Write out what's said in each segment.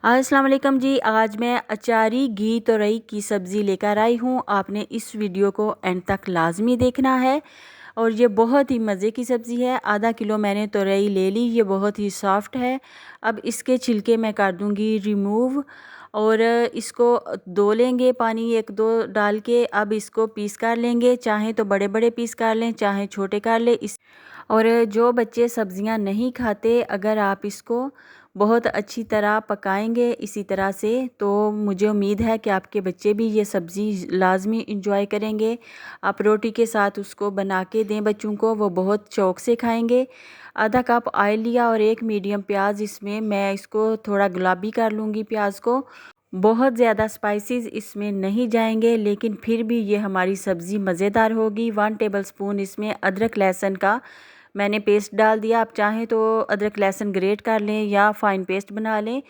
अस्सलाम वालेकुम जी। आज मैं अचारी घी तोरई की सब्ज़ी लेकर आई हूँ। आपने इस वीडियो को एंड तक लाजमी देखना है और ये बहुत ही मज़े की सब्ज़ी है। आधा किलो मैंने तोरई ले ली, ये बहुत ही सॉफ्ट है। अब इसके छिलके मैं कर दूँगी रिमूव और इसको धो लेंगे पानी एक दो डाल के। अब इसको पीस कर लेंगे, चाहे तो बड़े बड़े पीस कर लें चाहे छोटे कर लें। और जो बच्चे सब्ज़ियां नहीं खाते, अगर आप इसको बहुत अच्छी तरह पकाएंगे इसी तरह से, तो मुझे उम्मीद है कि आपके बच्चे भी ये सब्ज़ी लाजमी इंजॉय करेंगे। आप रोटी के साथ उसको बना के दें बच्चों को, वो बहुत शौक़ से खाएंगे। आधा कप ऑयल लिया और एक मीडियम प्याज, इसमें मैं इसको थोड़ा गुलाबी कर लूँगी प्याज को। बहुत ज़्यादा स्पाइसेस इसमें नहीं जाएंगे, लेकिन फिर भी ये हमारी सब्ज़ी मज़ेदार होगी। 1 टेबलस्पून इसमें अदरक लहसुन का मैंने पेस्ट डाल दिया। आप चाहें तो अदरक लहसुन ग्रेट कर लें या फ़ाइन पेस्ट बना लें,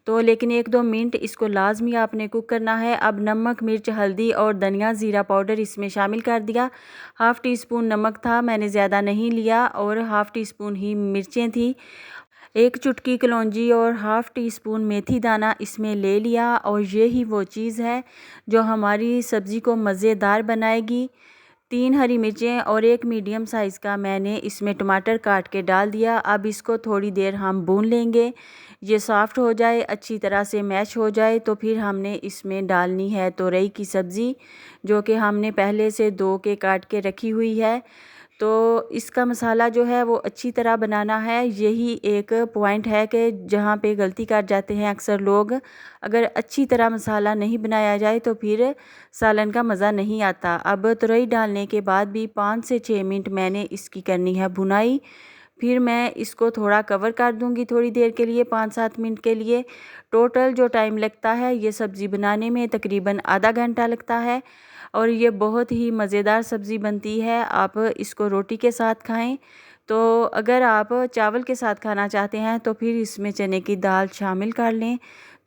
तो लेकिन 1-2 मिनट इसको लाजमी आपने कुक करना है। अब नमक, मिर्च, हल्दी और धनिया ज़ीरा पाउडर इसमें शामिल कर दिया। हाफ़ टी स्पून नमक था, मैंने ज़्यादा नहीं लिया, और हाफ़ टी स्पून ही मिर्चें थी। एक चुटकी कलौंजी और हाफ़ टी स्पून मेथी दाना इसमें ले लिया। और ये ही वो चीज़ है जो हमारी सब्ज़ी को मज़ेदार बनाएगी। 3 हरी मिर्चें और एक मीडियम साइज़ का मैंने इसमें टमाटर काट के डाल दिया। अब इसको थोड़ी देर हम भून लेंगे। ये सॉफ्ट हो जाए, अच्छी तरह से मैश हो जाए, तो फिर हमने इसमें डालनी है तोरई की सब्ज़ी, जो कि हमने पहले से धो के काट के रखी हुई है। तो इसका मसाला जो है वो अच्छी तरह बनाना है। यही एक पॉइंट है कि जहाँ पे गलती कर जाते हैं अक्सर लोग। अगर अच्छी तरह मसाला नहीं बनाया जाए तो फिर सालन का मज़ा नहीं आता। अब तुरई डालने के बाद भी 5 से 6 मिनट मैंने इसकी करनी है भुनाई। फिर मैं इसको थोड़ा कवर कर दूंगी थोड़ी देर के लिए, 5-7 मिनट के लिए। टोटल जो टाइम लगता है ये सब्ज़ी बनाने में तकरीबन आधा घंटा लगता है। और ये बहुत ही मज़ेदार सब्ज़ी बनती है। आप इसको रोटी के साथ खाएं, तो अगर आप चावल के साथ खाना चाहते हैं तो फिर इसमें चने की दाल शामिल कर लें।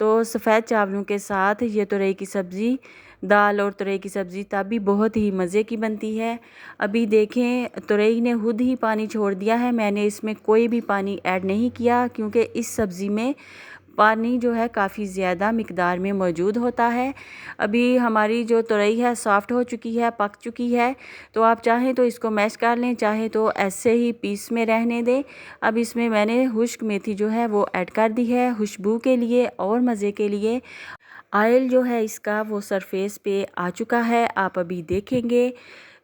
तो सफ़ेद चावलों के साथ ये तुरई की सब्ज़ी, दाल और तुरई की सब्ज़ी तभी बहुत ही मज़े की बनती है। अभी देखें तुरई ने खुद ही पानी छोड़ दिया है, मैंने इसमें कोई भी पानी ऐड नहीं किया, क्योंकि इस सब्ज़ी में पानी जो है काफ़ी ज़्यादा मिकदार में मौजूद होता है। अभी हमारी जो तुरई है सॉफ्ट हो चुकी है, पक चुकी है। तो आप चाहें तो इसको मैश कर लें, चाहे तो ऐसे ही पीस में रहने दें। अब इसमें मैंने खुश्क मेथी जो है वो ऐड कर दी है खुशबू के लिए और मज़े के लिए। ऑयल जो है इसका वो सरफेस पे आ चुका है, आप अभी देखेंगे।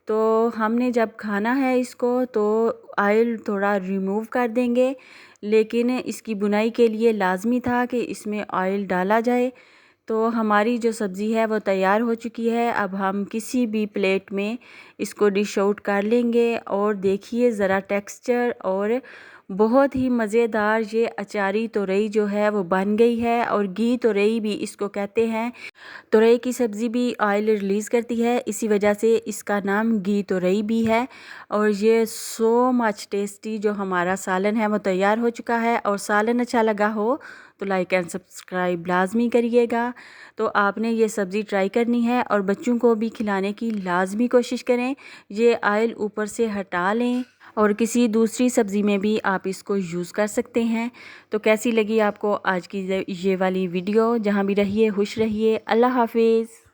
तो हमने जब खाना है इसको तो ऑयल थोड़ा रिमूव कर देंगे, लेकिन इसकी बुनाई के लिए लाजमी था कि इसमें ऑयल डाला जाए। तो हमारी जो सब्ज़ी है वो तैयार हो चुकी है। अब हम किसी भी प्लेट में इसको डिश आउट कर लेंगे। और देखिए ज़रा टेक्सचर, और बहुत ही मज़ेदार ये अचारी तोरई जो है वो बन गई है। और घी तोरई भी इसको कहते हैं। तुरई की सब्ज़ी भी ऑयल रिलीज़ करती है, इसी वजह से इसका नाम घी तुरई भी है। और ये सो मच टेस्टी जो हमारा सालन है वो तैयार हो चुका है। और सालन अच्छा लगा हो तो लाइक एंड सब्सक्राइब लाजमी करिएगा। तो आपने ये सब्ज़ी ट्राई करनी है और बच्चों को भी खिलाने की लाजमी कोशिश करें। ये ऑयल ऊपर से हटा लें और किसी दूसरी सब्ज़ी में भी आप इसको यूज़ कर सकते हैं। तो कैसी लगी आपको आज की ये वाली वीडियो? जहाँ भी रहिए खुश रहिए। अल्लाह हाफिज़।